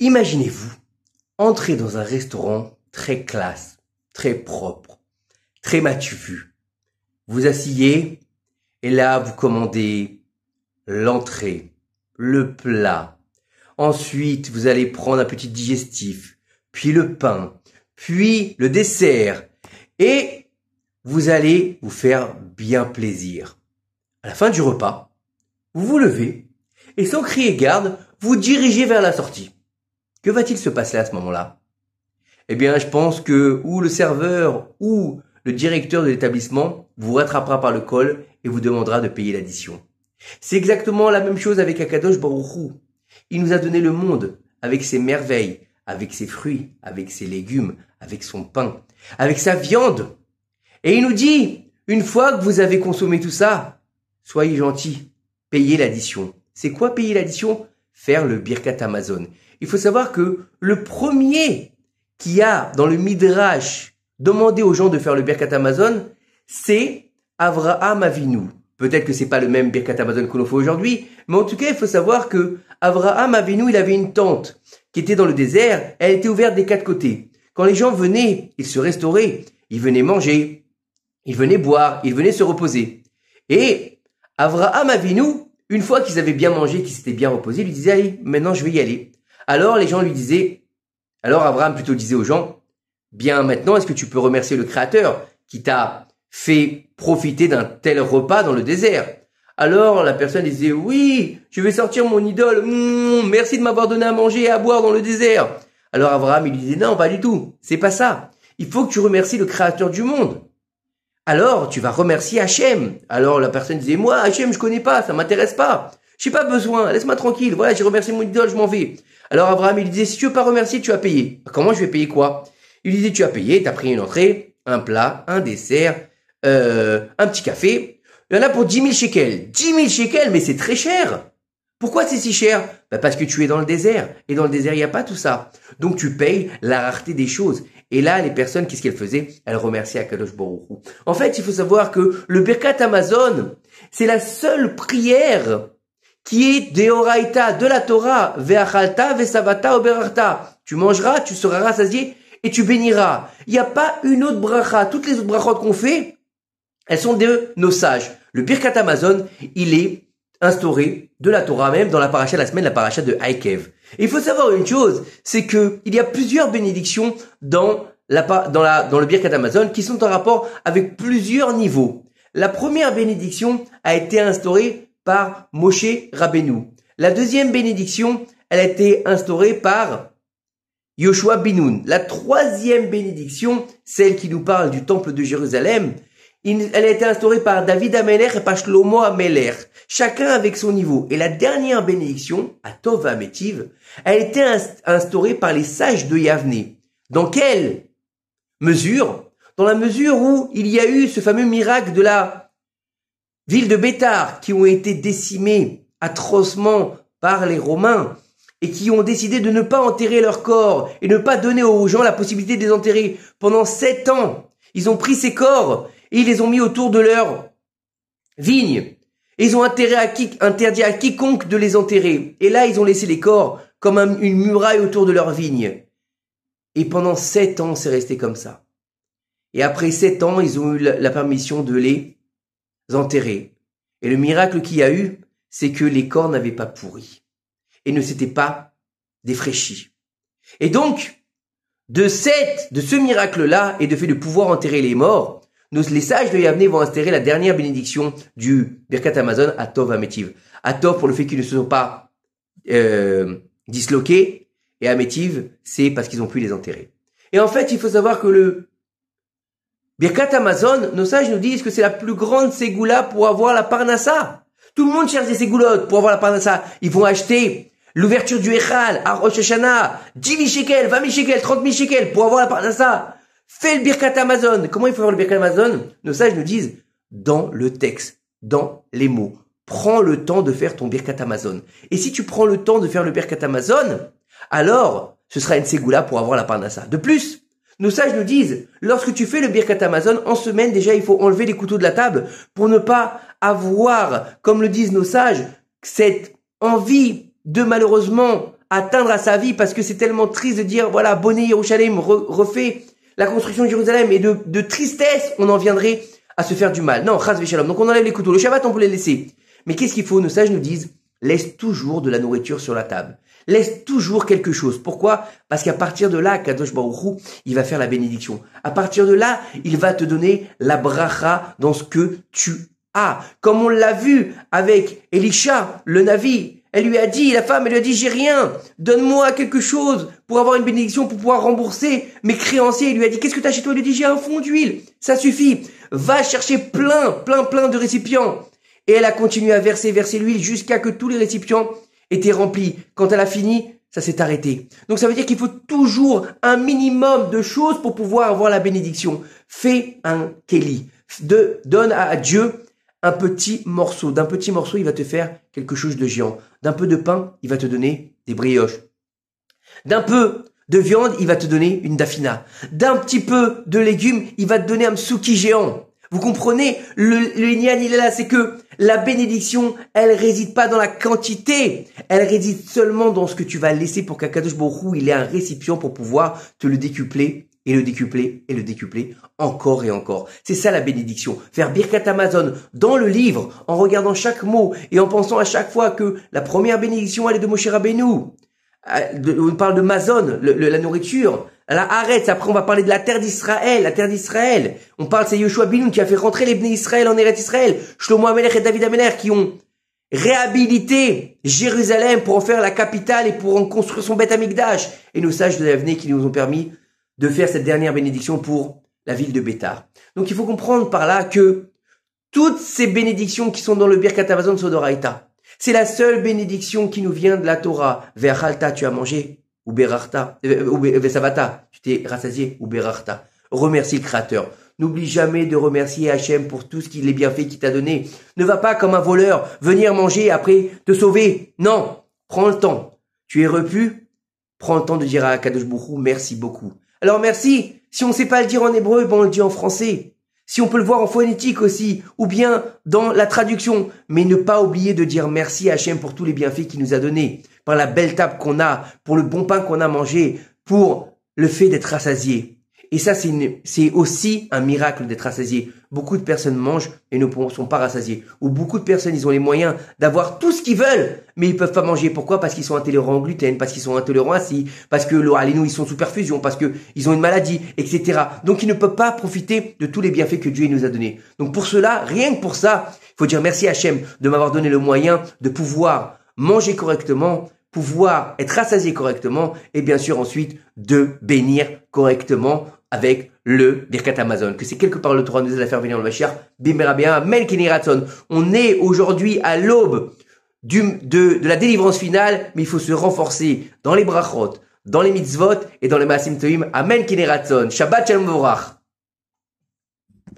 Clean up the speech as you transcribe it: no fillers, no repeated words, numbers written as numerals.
Imaginez-vous entrer dans un restaurant très classe, très propre, très m'as-tu vu. Vous asseyez et là vous commandez l'entrée, le plat. Ensuite vous allez prendre un petit digestif, puis le pain, puis le dessert et vous allez vous faire bien plaisir. À la fin du repas, vous vous levez et sans crier garde, vous dirigez vers la sortie. Que va-t-il se passer à ce moment-là? Eh bien, je pense que ou le serveur ou le directeur de l'établissement vous rattrapera par le col et vous demandera de payer l'addition. C'est exactement la même chose avec Akadosh Baruch Hu. Il nous a donné le monde avec ses merveilles, avec ses fruits, avec ses légumes, avec son pain, avec sa viande. Et il nous dit, une fois que vous avez consommé tout ça, soyez gentils, payez l'addition. C'est quoi payer l'addition? Faire le Birkat Hamazon. Il faut savoir que le premier qui a dans le Midrash demandé aux gens de faire le Birkat Hamazon, c'est Avraham Avinu. Peut-être que c'est pas le même Birkat Hamazon que l'on fait aujourd'hui, mais en tout cas, il faut savoir que Avraham Avinu, il avait une tente qui était dans le désert, elle était ouverte des quatre côtés. Quand les gens venaient, ils se restauraient, ils venaient manger, ils venaient boire, ils venaient se reposer. Et Avraham Avinu, une fois qu'ils avaient bien mangé, qu'ils s'étaient bien reposés, lui disait, allez, maintenant je vais y aller. Alors les gens lui disaient, alors Abraham plutôt disait aux gens, bien maintenant est-ce que tu peux remercier le Créateur qui t'a fait profiter d'un tel repas dans le désert? Alors la personne disait, oui, je vais sortir mon idole, merci de m'avoir donné à manger et à boire dans le désert. Alors Abraham il lui disait, non pas du tout, c'est pas ça, il faut que tu remercies le Créateur du monde. Alors tu vas remercier Hachem. Alors la personne disait, moi Hachem je connais pas, ça m'intéresse pas. J'ai pas besoin, laisse-moi tranquille, voilà, j'ai remercié mon idole, je m'en vais. Alors Abraham, il disait, si tu veux pas remercier, tu as payé. Comment je vais payer quoi? Il disait, tu as payé, tu as pris une entrée, un plat, un dessert, un petit café. Il y en a pour 10 000 shekels. 10 000 shekels, mais c'est très cher. Pourquoi c'est si cher? Parce que tu es dans le désert. Et dans le désert, il n'y a pas tout ça. Donc tu payes la rareté des choses. Et là, les personnes, qu'est-ce qu'elles faisaient? Elles remerciaient Akadosh Baruch Hu. En fait, il faut savoir que le Birkat Hamazon, c'est la seule prière qui est Deoraita, de la Torah, Ve'achalta, Ve'savata, Oberarta. Tu mangeras, tu seras rassasié et tu béniras. Il n'y a pas une autre bracha. Toutes les autres brachot qu'on fait, elles sont de nos sages. Le Birkat Hamazon, il est instauré de la Torah même dans la paracha de la semaine, la paracha de Haïkev. Et il faut savoir une chose, c'est que il y a plusieurs bénédictions dans le Birkat Hamazon qui sont en rapport avec plusieurs niveaux. La première bénédiction a été instaurée par Moshe Rabbeinu. La deuxième bénédiction, elle a été instaurée par Yoshua bin Nun. La troisième bénédiction, celle qui nous parle du temple de Jérusalem, elle a été instaurée par David Amelech et par Shlomo Amelech, chacun avec son niveau. Et la dernière bénédiction, à Tov Ametiv, elle a été instaurée par les sages de Yavne. Dans quelle mesure? Dans la mesure où il y a eu ce fameux miracle de la ville de Bétar, qui ont été décimées atrocement par les Romains et qui ont décidé de ne pas enterrer leurs corps et ne pas donner aux gens la possibilité de les enterrer. Pendant 7 ans, ils ont pris ces corps et ils les ont mis autour de leurs vignes. Et ils ont interdit à quiconque de les enterrer. Et là, ils ont laissé les corps comme une muraille autour de leurs vignes. Et pendant 7 ans, c'est resté comme ça. Et après 7 ans, ils ont eu la permission de les enterrés. Et le miracle qu'il y a eu, c'est que les corps n'avaient pas pourri et ne s'étaient pas défraîchis. Et donc, de ce miracle-là et de fait de pouvoir enterrer les morts, les sages de Yavne vont instaurer la dernière bénédiction du Birkat Hamazon à Tov Ametiv. À Tov pour le fait qu'ils ne se sont pas disloqués et Ametiv, c'est parce qu'ils ont pu les enterrer. Et en fait, il faut savoir que le Birkat Hamazon, nos sages nous disent que c'est la plus grande ségoula pour avoir la parnassa. Tout le monde cherche des ségoulottes pour avoir la parnassa. Ils vont acheter l'ouverture du Echal à Rosh Hashanah, 10 000 shekels, 20 000 shekels, 30 000 shekels pour avoir la parnassa. Fais le Birkat Hamazon. Comment il faut faire le Birkat Hamazon? Nos sages nous disent dans le texte, dans les mots. Prends le temps de faire ton Birkat Hamazon. Et si tu prends le temps de faire le Birkat Hamazon, alors ce sera une ségoula pour avoir la parnassa. De plus, nos sages nous disent, lorsque tu fais le Birkat Hamazon, en semaine, déjà, il faut enlever les couteaux de la table pour ne pas avoir, comme le disent nos sages, cette envie de malheureusement atteindre à sa vie parce que c'est tellement triste de dire, voilà, Bonné Yerushalem refait la construction de Jérusalem et de tristesse, on en viendrait à se faire du mal. Non, chas v'shalom. Donc on enlève les couteaux. Le Shabbat, on peut les laisser. Mais qu'est-ce qu'il faut? Nos sages nous disent, laisse toujours de la nourriture sur la table. Laisse toujours quelque chose. Pourquoi? Parce qu'à partir de là, Kadosh Baruch Hu, il va faire la bénédiction. À partir de là, il va te donner la bracha dans ce que tu as. Comme on l'a vu avec Elisha, le Navi. Elle lui a dit, la femme, elle lui a dit, j'ai rien. Donne-moi quelque chose pour avoir une bénédiction, pour pouvoir rembourser mes créanciers. Il lui a dit, qu'est-ce que tu as chez toi? Il lui a dit, j'ai un fond d'huile. Ça suffit. Va chercher plein de récipients. Et elle a continué à verser l'huile jusqu'à que tous les récipients étaient remplis. Quand elle a fini, ça s'est arrêté. Donc ça veut dire qu'il faut toujours un minimum de choses pour pouvoir avoir la bénédiction. Fais un keli. Donne à Dieu un petit morceau. D'un petit morceau, il va te faire quelque chose de géant. D'un peu de pain, il va te donner des brioches. D'un peu de viande, il va te donner une dafina. D'un petit peu de légumes, il va te donner un msouki géant. Vous comprenez? Le lignan, il est là, c'est que la bénédiction, elle réside pas dans la quantité, elle réside seulement dans ce que tu vas laisser pour qu'Akadosh Baruch Hu, il ait un récipient pour pouvoir te le décupler, et le décupler, et le décupler, encore et encore. C'est ça la bénédiction. Faire Birkat Hamazon dans le livre, en regardant chaque mot, et en pensant à chaque fois que la première bénédiction, elle est de Moshe Rabbeinu. On parle de Mazon, la nourriture. La Haaretz, après on va parler de la terre d'Israël, On parle, c'est Yoshua Binoun qui a fait rentrer les Bnei Israël en Eretz Israël. Shlomo Amelech et David Amelech qui ont réhabilité Jérusalem pour en faire la capitale et pour en construire son Beth Amikdash. Et nos sages de l'avenir qui nous ont permis de faire cette dernière bénédiction pour la ville de Bétar. Donc il faut comprendre par là que toutes ces bénédictions qui sont dans le Birkat Hamazon sont d'Oraïta. C'est la seule bénédiction qui nous vient de la Torah. Ve'achalta, tu as mangé, ou berarta, ou ve'savata, tu t'es rassasié, ou berarta. Remercie le Créateur. N'oublie jamais de remercier Hachem pour tout ce qu'il est bien fait qu'il t'a donné. Ne va pas comme un voleur venir manger et après te sauver. Non, prends le temps. Tu es repu, prends le temps de dire à Kadosh Baruch Hu, merci beaucoup. Alors merci, si on ne sait pas le dire en hébreu, on le dit en français. Si on peut le voir en phonétique aussi, ou bien dans la traduction. Mais ne pas oublier de dire merci à Hachem pour tous les bienfaits qu'il nous a donnés. Par la belle table qu'on a, pour le bon pain qu'on a mangé, pour le fait d'être rassasié. Et ça, c'est aussi un miracle d'être rassasié. Beaucoup de personnes mangent et ne sont pas rassasiées. Ou beaucoup de personnes, ils ont les moyens d'avoir tout ce qu'ils veulent, mais ils peuvent pas manger. Pourquoi? Parce qu'ils sont intolérants au gluten, parce qu'ils sont intolérants à ci, parce que ils sont sous perfusion, parce que ils ont une maladie, etc. Donc ils ne peuvent pas profiter de tous les bienfaits que Dieu nous a donnés. Donc pour cela, rien que pour ça, il faut dire merci à Hachem de m'avoir donné le moyen de pouvoir manger correctement, pouvoir être rassasié correctement, et bien sûr ensuite de bénir correctement avec le Birkat Hamazon, que c'est quelque part le Torah nous aide à faire venir le Mashiach, Bimerabéa, Amen Keni Ratzon. On est aujourd'hui à l'aube de la délivrance finale, mais il faut se renforcer dans les brachot, dans les mitzvot et dans les maasim toim. Amen Keni Ratzon. Shabbat Shalom Vorach.